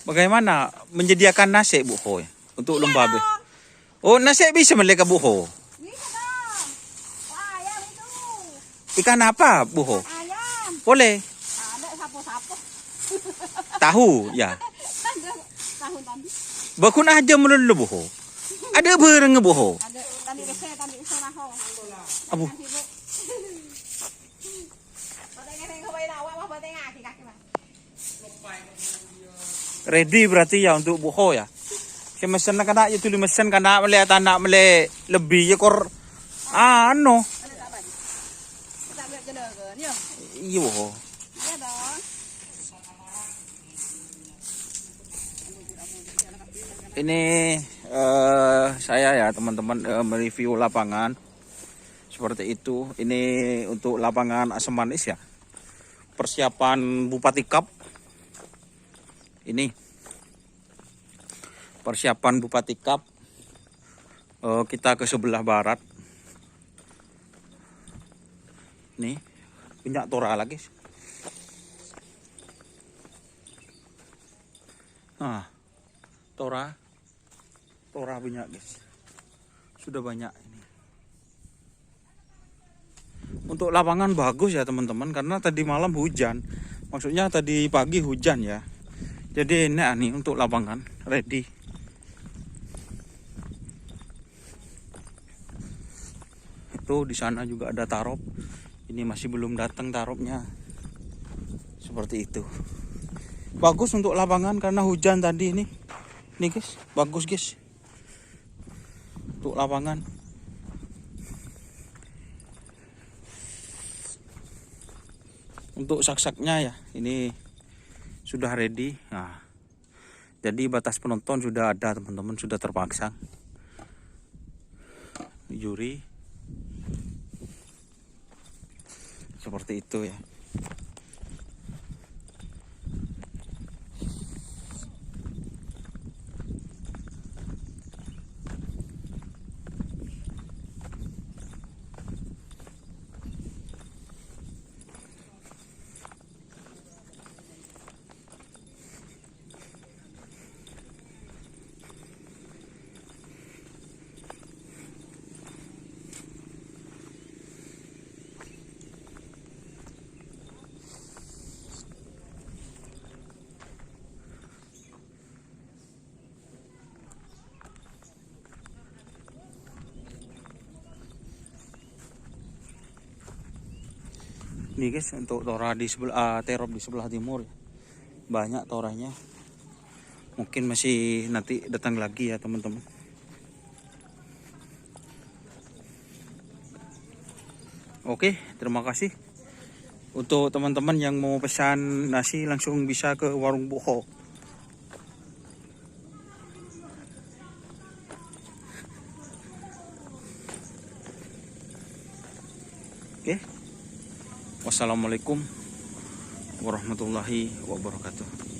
Bagaimana menyediakan nasi buho ya, untuk lembabe? Oh, nasi bisa mereka buho. Bisa dong. Wah, ayam itu. Ikan apa buho? Ayam. Boleh. Ada sapu-sapu. Tahu ya. Tahun tadi. Bakun aja melulu buho. Ada bareng buho. Ada tadi rese naho. Abu. Ready berarti ya untuk buho ya. Si mesen kena itu mesen kena melihat anak mele lebih ya kor ano. Iya buho. Iya dong. Ini saya ya teman-teman mereview lapangan seperti itu. Ini untuk lapangan Asam Manis ya. Persiapan Bupati Cup. Ini persiapan Bupati Cup. Kita ke sebelah barat. Nih punya tora lagi. Nah, tora punya guys. Sudah banyak ini. Untuk lapangan bagus ya teman-teman, karena tadi malam hujan. Maksudnya tadi pagi hujan ya. Jadi enak nih untuk lapangan ready. Itu di sana juga ada tarop. Ini masih belum datang taropnya. Seperti itu. Bagus untuk lapangan karena hujan tadi ini. Nih guys, bagus guys. Untuk lapangan. Untuk sak-saknya ya, ini sudah ready. Nah, jadi batas penonton sudah ada teman-teman, sudah terpasang. Juri seperti itu ya. Nih guys, untuk tora di sebelah terop di sebelah timur banyak toranya. Mungkin masih nanti datang lagi ya teman-teman. Oke, terima kasih. Untuk teman-teman yang mau pesan nasi langsung bisa ke warung buho. Oke. Wassalamualaikum warahmatullahi wabarakatuh.